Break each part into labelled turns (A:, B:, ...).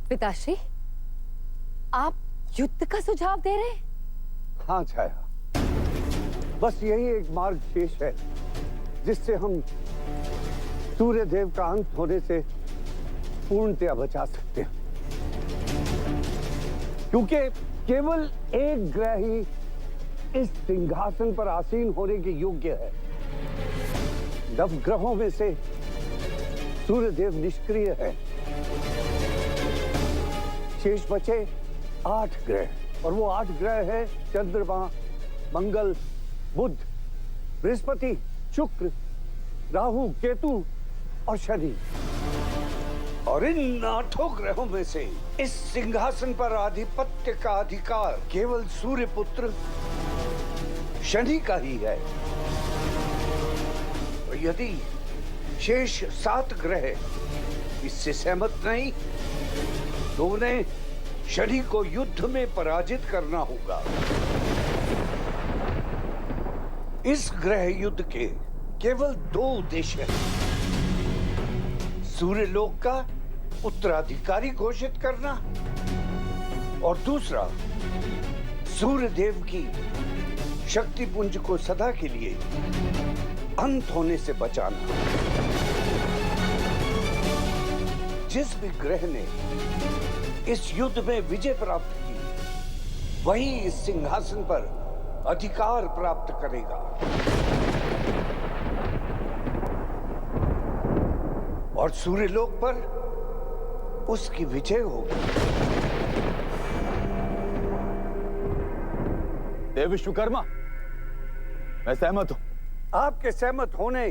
A: पिताश्री, आप युद्ध का सुझाव दे रहे हैं?
B: हाँ छाया, बस यही एक मार्ग शेष है जिससे हम सूर्यदेव का अंत होने से पूर्णतया बचा सकते हैं। क्योंकि केवल एक ग्रह ही इस सिंहासन पर आसीन होने के योग्य है। नवग्रहों में से सूर्यदेव निष्क्रिय है। शेष बचे 8 ग्रह, और वो 8 ग्रह है चंद्रमा, मंगल, बुध, बृहस्पति, शुक्र, राहु, केतु और शनि। और इन 8 ग्रहों में से इस सिंहासन पर आधिपत्य का अधिकार केवल सूर्यपुत्र शनि का ही है। और यदि शेष 7 ग्रह इससे सहमत नहीं तो उन्हें शनि को युद्ध में पराजित करना होगा। इस ग्रह युद्ध के केवल 2 उद्देश्य हैं। सूर्यलोक का उत्तराधिकारी घोषित करना और दूसरा सूर्यदेव की शक्ति पुंज को सदा के लिए अंत होने से बचाना। जिस भी ग्रह ने इस युद्ध में विजय प्राप्त की वही इस सिंहासन पर अधिकार प्राप्त करेगा। और सूर्यलोक पर उसकी विजय होगी।
C: देव विश्वकर्मा, मैं सहमत हूं।
B: आपके सहमत होने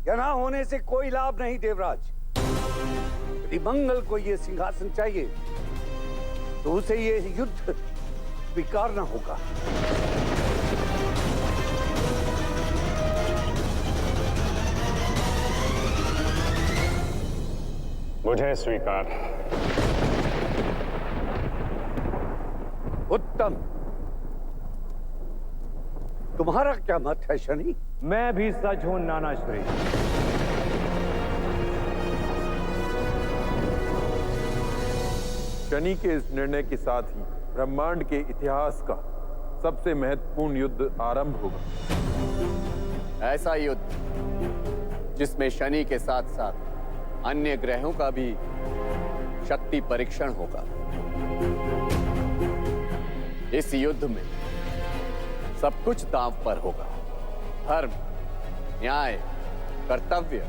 B: या ना होने से कोई लाभ नहीं देवराज। यदि मंगल को यह सिंहासन चाहिए तो उसे यह युद्ध स्वीकारना होगा।
D: मुझे स्वीकार।
B: उत्तम। तुम्हारा क्या मत है शनि?
D: मैं भी सच हूं नानाश्री।
E: शनि के इस निर्णय के साथ ही ब्रह्मांड के इतिहास का सबसे महत्वपूर्ण युद्ध आरंभ होगा।
C: ऐसा युद्ध जिसमें शनि के साथ साथ अन्य ग्रहों का भी शक्ति परीक्षण होगा। इस युद्ध में सब कुछ दांव पर होगा। धर्म, न्याय, कर्तव्य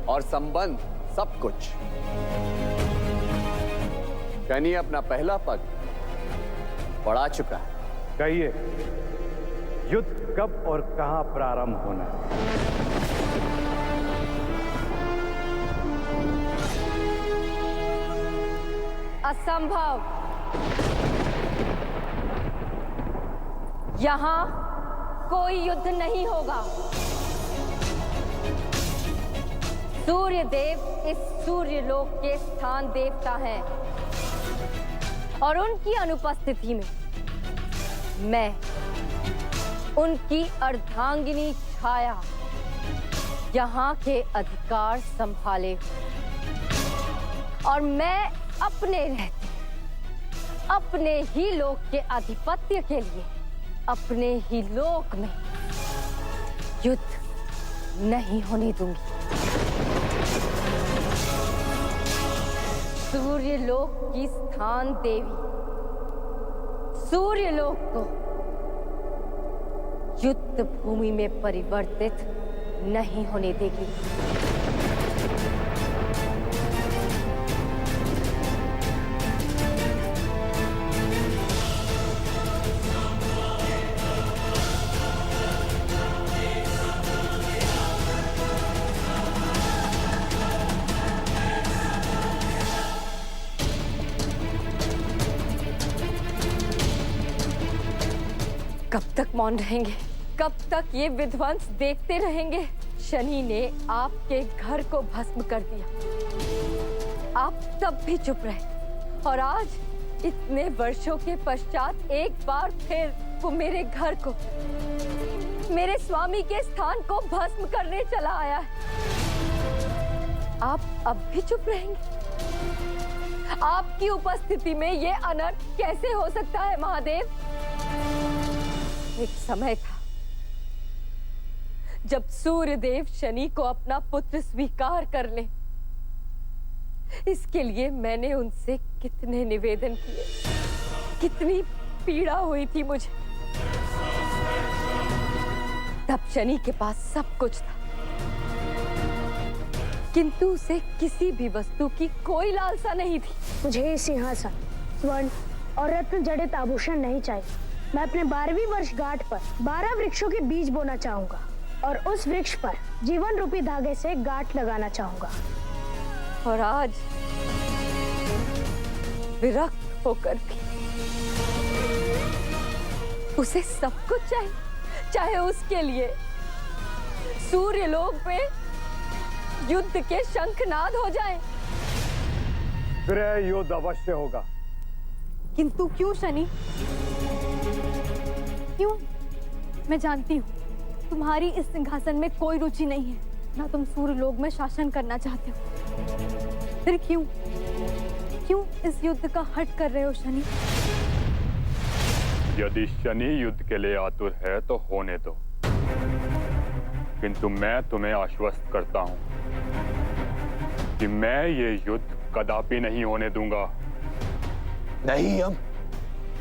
C: और संबंध, सब कुछ। शनि अपना पहला पग बढ़ा चुका है।
D: कहिए, युद्ध कब और कहां प्रारंभ होना है?
A: असंभव। यहां कोई युद्ध नहीं होगा। सूर्यदेव इस सूर्यलोक के स्थान देवता हैं और उनकी अनुपस्थिति में मैं उनकी अर्धांगिनी छाया यहां के अधिकार संभाले और मैं अपने रहते अपने ही लोक के आधिपत्य के लिए अपने ही लोक में युद्ध नहीं होने दूंगी। सूर्यलोक की स्थान देवी सूर्यलोक को युद्ध भूमि में परिवर्तित नहीं होने देगी। कब तक मौन रहेंगे? कब तक ये विध्वंस देखते रहेंगे? शनि ने आपके घर को भस्म कर दिया, आप तब भी चुप रहे और आज इतने वर्षों के पश्चात एक बार फिर वो मेरे घर को मेरे स्वामी के स्थान को भस्म करने चला आया है। आप अब भी चुप रहेंगे? आपकी उपस्थिति में यह अनर्थ कैसे हो सकता है महादेव? एक समय था जब सूर्यदेव शनि को अपना पुत्र स्वीकार कर ले, इसके लिए मैंने उनसे कितने निवेदन किए, कितनी पीड़ा हुई थी मुझे। तब शनि के पास सब कुछ था, किंतु उसे किसी भी वस्तु की कोई लालसा नहीं थी।
F: मुझे सिंहासन, स्वर्ण और रत्न जड़ित आभूषण नहीं चाहिए। मैं अपने 12वीं वर्षगांठ पर 12 वृक्षों के बीज बोना चाहूंगा और उस वृक्ष पर जीवन रूपी धागे से गांठ लगाना चाहूंगा।
A: और आज विरक्त होकर भी उसे सब कुछ चाहिए, चाहे उसके लिए सूर्यलोक में युद्ध के शंखनाद हो जाए।
D: गृह युद्ध अवश्य होगा।
G: किंतु क्यों शनि? क्यों? मैं जानती हूँ तुम्हारी इस सिंहासन में कोई रुचि नहीं है, ना तुम सूर्यलोक में शासन करना चाहते हो। फिर क्यों इस युद्ध का हट कर रहे हो शनि?
H: यदि शनि युद्ध के लिए आतुर है तो होने दो, किंतु मैं तुम्हें आश्वस्त करता हूं कि मैं ये युद्ध कदापि नहीं होने दूंगा।
B: नहीं हम,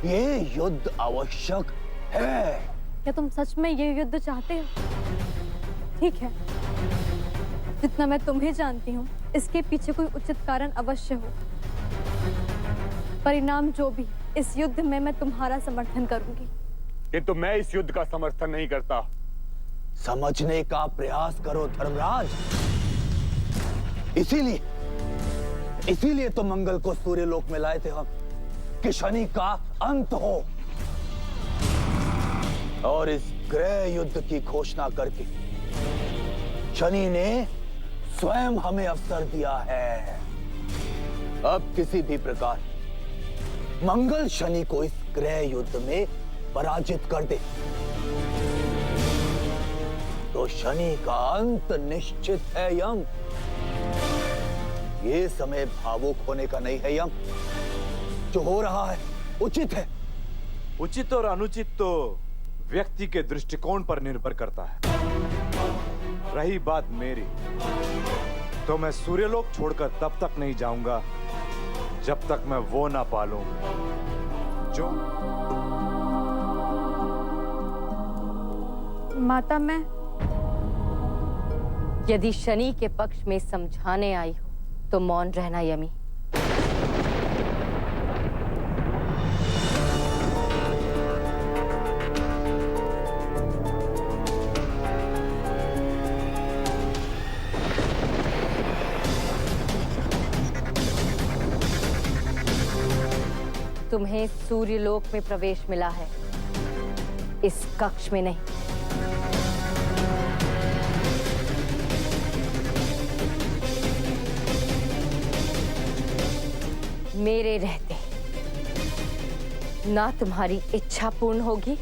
B: ये युद्ध आवश्यक है।
G: क्या तुम सच में ये युद्ध चाहते हो? ठीक है, जितना मैं तुम्हें जानती हूँ इसके पीछे कोई उचित कारण अवश्य हो। परिणाम जो भी, इस युद्ध में मैं तुम्हारा समर्थन करूंगी।
H: किंतु मैं इस युद्ध का समर्थन नहीं करता।
B: समझने का प्रयास करो धर्मराज। इसीलिए तो मंगल को सूर्यलोक में लाए थे हम, कि शनि का अंत हो। और इस गृह युद्ध की घोषणा करके शनि ने स्वयं हमें अवसर दिया है। अब किसी भी प्रकार मंगल शनि को इस गृह युद्ध में पराजित कर दे तो शनि का अंत निश्चित है यम। ये समय भावुक होने का नहीं है यम। जो हो रहा है उचित है।
I: उचित और अनुचित तो व्यक्ति के दृष्टिकोण पर निर्भर करता है। रही बात मेरी, तो मैं सूर्यलोक छोड़कर तब तक नहीं जाऊंगा जब तक मैं वो ना पालूं जो।
G: माता, मैं
A: यदि शनि के पक्ष में समझाने आई हो तो मौन रहना यमी। तुम्हें सूर्यलोक में प्रवेश मिला है, इस कक्ष में नहीं। मेरे रहते ना तुम्हारी इच्छा पूर्ण होगी,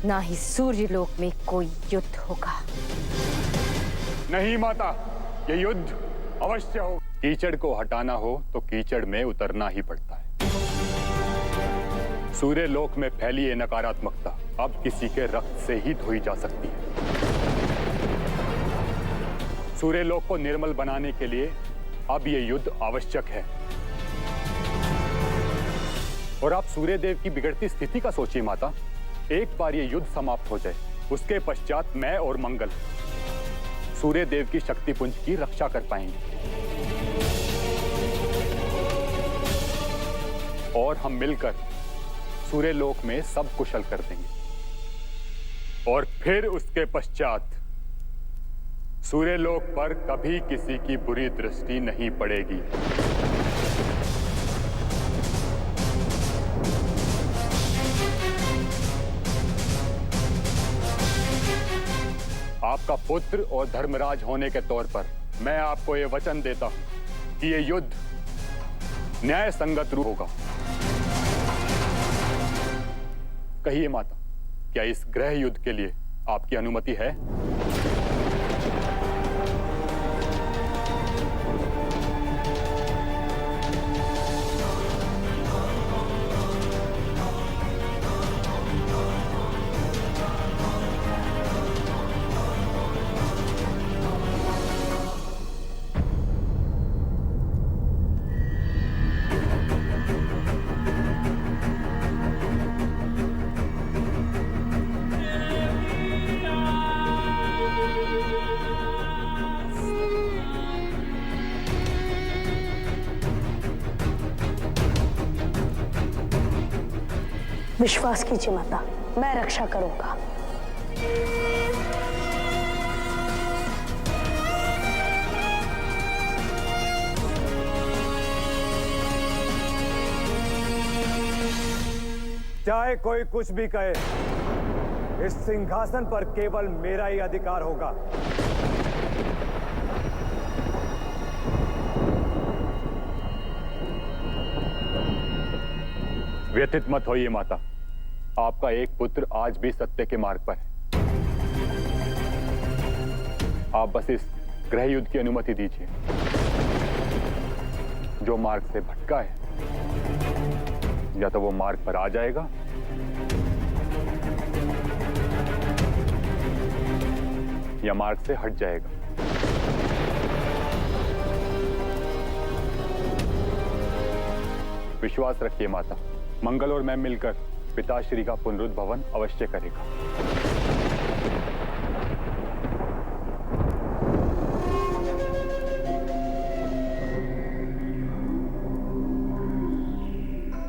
A: ना ही सूर्यलोक में कोई युद्ध होगा।
H: नहीं माता, ये युद्ध अवश्य हो। कीचड़ को हटाना हो तो कीचड़ में उतरना ही पड़ता है। सूर्यलोक में फैली ये नकारात्मकता अब किसी के रक्त से ही धोई जा सकती है। सूर्यलोक को निर्मल बनाने के लिए अब ये युद्ध आवश्यक है। और आप सूर्यदेव की बिगड़ती स्थिति का सोचिए माता। एक बार ये युद्ध समाप्त हो जाए, उसके पश्चात मैं और मंगल सूर्यदेव की शक्तिपुंज की रक्षा कर पाएंगे और हम मिलकर सूर्यलोक में सब कुशल कर देंगे। और फिर उसके पश्चात सूर्यलोक पर कभी किसी की बुरी दृष्टि नहीं पड़ेगी। आपका पुत्र और धर्मराज होने के तौर पर मैं आपको ये वचन देता हूं कि ये युद्ध न्याय संगत रूप होगा। कहिए माता, क्या इस गृह युद्ध के लिए आपकी अनुमति है?
F: विश्वास कीजिए माता, मैं रक्षा करूंगा।
D: चाहे कोई कुछ भी कहे, इस सिंहासन पर केवल मेरा ही अधिकार होगा।
H: व्यथित मत होइए माता, आपका एक पुत्र आज भी सत्य के मार्ग पर है। आप बस इस गृह युद्ध की अनुमति दीजिए। जो मार्ग से भटका है, या तो वो मार्ग पर आ जाएगा, या मार्ग से हट जाएगा। विश्वास रखिए माता, मंगल और मैं मिलकर पिताश्री का पुनरुद्भवन अवश्य करेगा।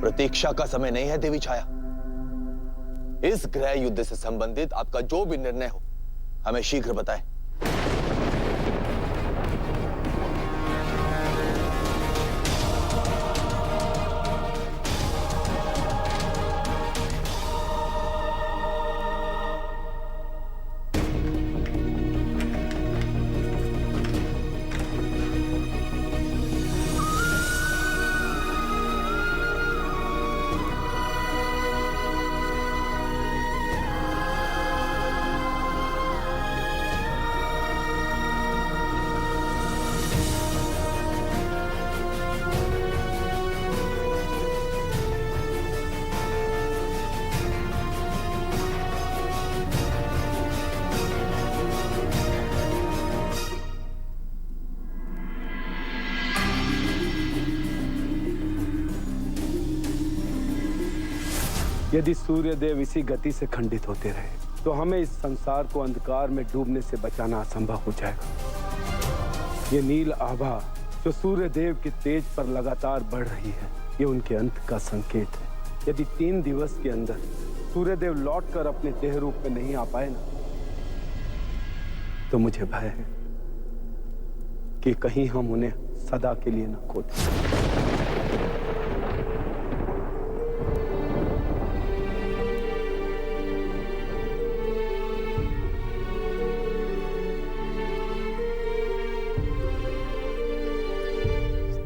J: प्रतीक्षा का समय नहीं है देवी छाया। इस गृह युद्ध से संबंधित आपका जो भी निर्णय हो, हमें शीघ्र बताएं।
K: यदि सूर्यदेव इसी गति से खंडित होते रहे, तो हमें इस संसार को अंधकार में डूबने से बचाना असंभव हो जाएगा। ये नील आभा जो सूर्यदेव के तेज पर लगातार बढ़ रही है, ये उनके अंत का संकेत है। यदि 3 दिवस के अंदर सूर्यदेव लौटकर अपने देह रूप में नहीं आ पाए ना, तो मुझे भय है कि कहीं हम उन्हें सदा के लिए न खो दें।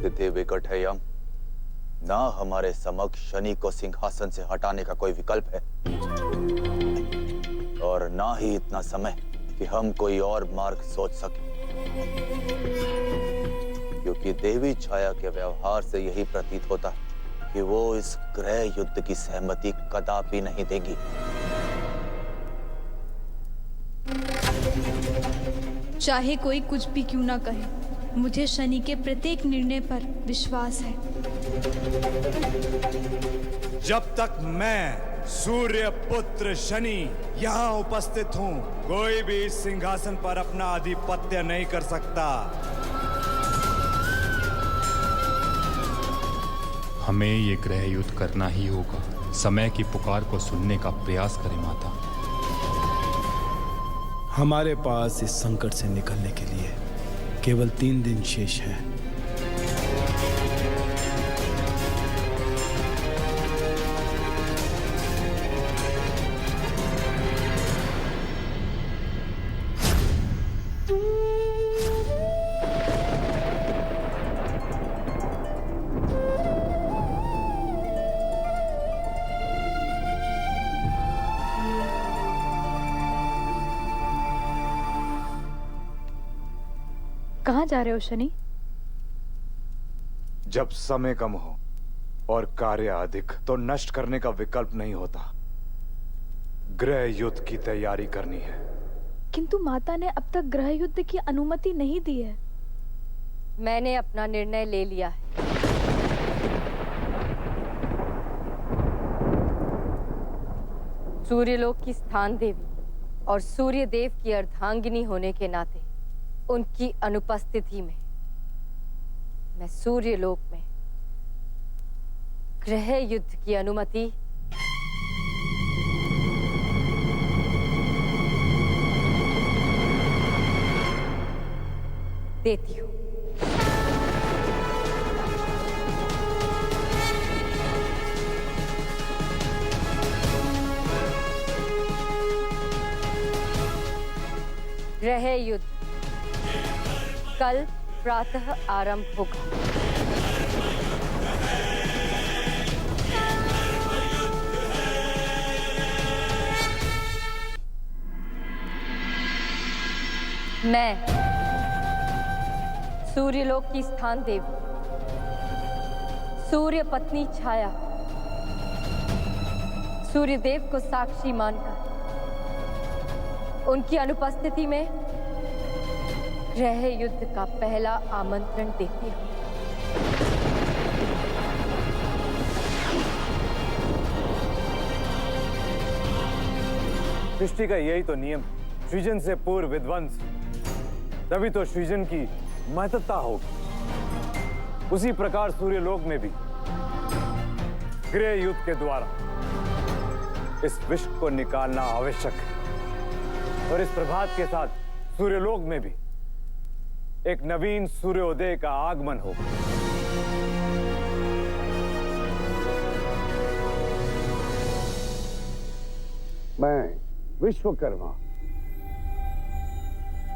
J: स्थिति विकट है यम। ना हमारे समक्ष शनि को सिंहासन से हटाने का कोई विकल्प है, और ना ही इतना समय कि हम कोई और मार्ग सोच सके, क्योंकि देवी छाया के व्यवहार से यही प्रतीत होता है कि वो इस गृह युद्ध की सहमति कदापि नहीं देगी।
L: चाहे कोई कुछ भी क्यों ना कहे, मुझे शनि के प्रत्येक निर्णय पर विश्वास है।
I: जब तक मैं सूर्य पुत्र शनि यहाँ उपस्थित हूँ, कोई भी इस सिंहासन पर अपना आधिपत्य नहीं कर सकता।
M: हमें ये गृह युद्ध करना ही होगा। समय की पुकार को सुनने का प्रयास करें माता।
K: हमारे पास इस संकट से निकलने के लिए केवल 3 दिन शेष हैं।
G: कहाँ जा रहे हो शनि?
I: जब समय कम हो और कार्य अधिक तो नष्ट करने का विकल्प नहीं होता। गृह युद्ध की तैयारी करनी है।
G: किंतु माता ने अब तक गृह युद्ध की अनुमति नहीं दी है।
A: मैंने अपना निर्णय ले लिया है। सूर्यलोक की स्थान देवी और सूर्य देव की अर्धांगिनी होने के नाते उनकी अनुपस्थिति में मैं सूर्यलोक में गृह युद्ध की अनुमति देती हूँ। गृह युद्ध कल प्रातः आरंभ होगा। मैं सूर्यलोक की स्थान देवी सूर्य पत्नी छाया सूर्यदेव को साक्षी मानकर उनकी अनुपस्थिति में गृह युद्ध का पहला आमंत्रण देती हूँ।
D: सृष्टि का यही तो नियम, सृजन से पूर्व विध्वंस, तभी तो सृजन की महत्ता होगी। उसी प्रकार सूर्यलोक में भी गृह युद्ध के द्वारा इस विश्व को निकालना आवश्यक है और इस प्रभात के साथ सूर्यलोक में भी एक नवीन सूर्योदय का आगमन होगा।
B: मैं विश्वकर्मा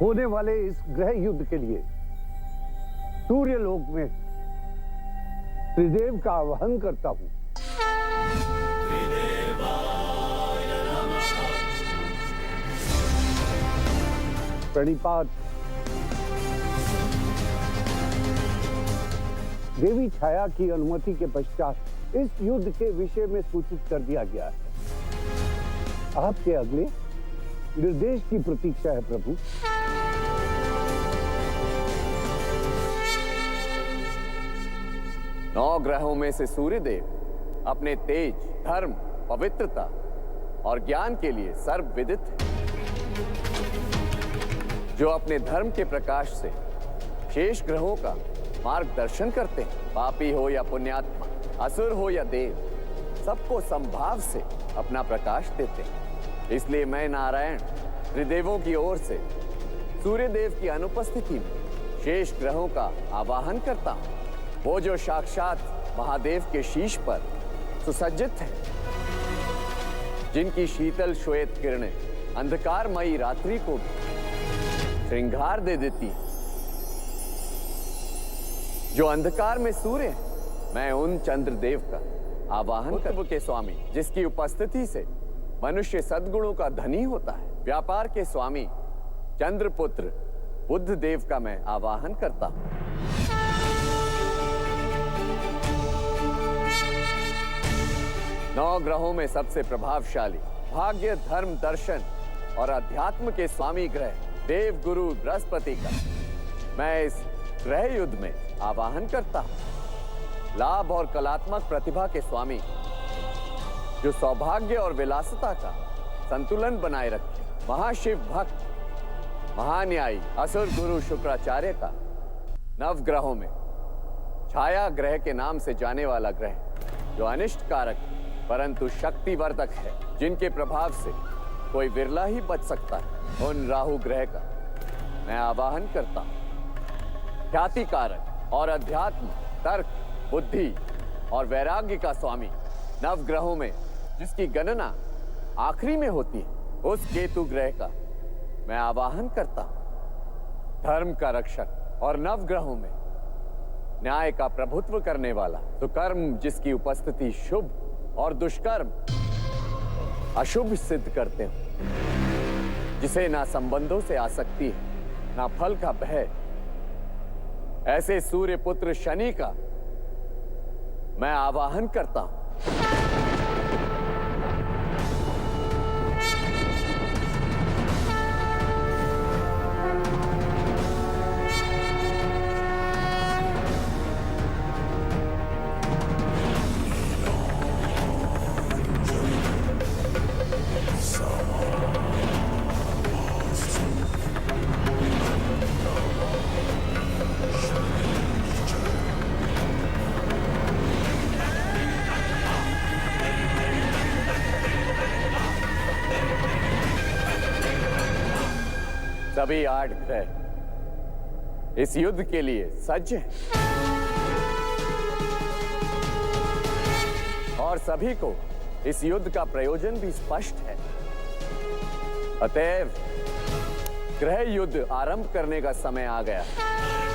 B: होने वाले इस गृह युद्ध के लिए सूर्यलोक में त्रिदेव का आह्वान करता हूं। प्रणिपात। देवी छाया की अनुमति के पश्चात इस युद्ध के विषय में सूचित कर दिया गया है। आपके अगले निर्देश की प्रतीक्षा है प्रभु।
C: नौ ग्रहों में से सूर्यदेव अपने तेज, धर्म, पवित्रता और ज्ञान के लिए सर्वविदित है। जो अपने धर्म के प्रकाश से शेष ग्रहों का मार्गदर्शन करते हैं। पापी हो या पुण्यात्मा, असुर हो या देव, सबको संभाव से अपना प्रकाश देते हैं। इसलिए मैं नारायण त्रिदेवों की ओर से सूर्यदेव की अनुपस्थिति में शेष ग्रहों का आवाहन करता हूं। वो जो साक्षात महादेव के शीश पर सुसज्जित है, जिनकी शीतल श्वेत किरणें अंधकारमयी रात्रि को श्रृंगार दे देती है। जो अंधकार में सूर्य है, मैं उन चंद्रदेव का आवाहन करता के स्वामी, जिसकी उपस्थिति से मनुष्य सद्गुणों का धनी होता है। व्यापार के स्वामी चंद्रपुत्र बुद्ध देव का मैं आवाहन करता हूं। नौ ग्रहों में सबसे प्रभावशाली भाग्य, धर्म, दर्शन और अध्यात्म के स्वामी ग्रह देव गुरु बृहस्पति का मैं इस गृह युद्ध में आवाहन करता हूं। लाभ और कलात्मक प्रतिभा के स्वामी, जो सौभाग्य और विलासिता का संतुलन बनाए रखे, महाशिव भक्त, महान्यायी असुर गुरु शुक्राचार्य का नव ग्रहों में छाया ग्रह के नाम से जाने वाला ग्रह, जो अनिष्ट कारक परंतु शक्तिवर्धक है, जिनके प्रभाव से कोई विरला ही बच सकता है, उन राहु ग्रह का मैं आवाहन करता हूं। ख्याति कारक और अध्यात्म, तर्क, बुद्धि और वैराग्य का स्वामी नव ग्रहों में जिसकी गणना आखिरी में होती है, उस केतु ग्रह का मैं आवाहन करता हूं। धर्म का रक्षक और नव ग्रहों में न्याय का प्रभुत्व करने वाला सुकर्म, जिसकी उपस्थिति शुभ और दुष्कर्म अशुभ सिद्ध करते हो, जिसे ना संबंधों से आसक्ति है, ना फल का भय ऐसे सूर्य पुत्र शनि का मैं आवाहन करता हूं। सभी 8 ग्रह इस युद्ध के लिए सज्ज हैं और सभी को इस युद्ध का प्रयोजन भी स्पष्ट है। अतएव ग्रह युद्ध आरंभ करने का समय आ गया है।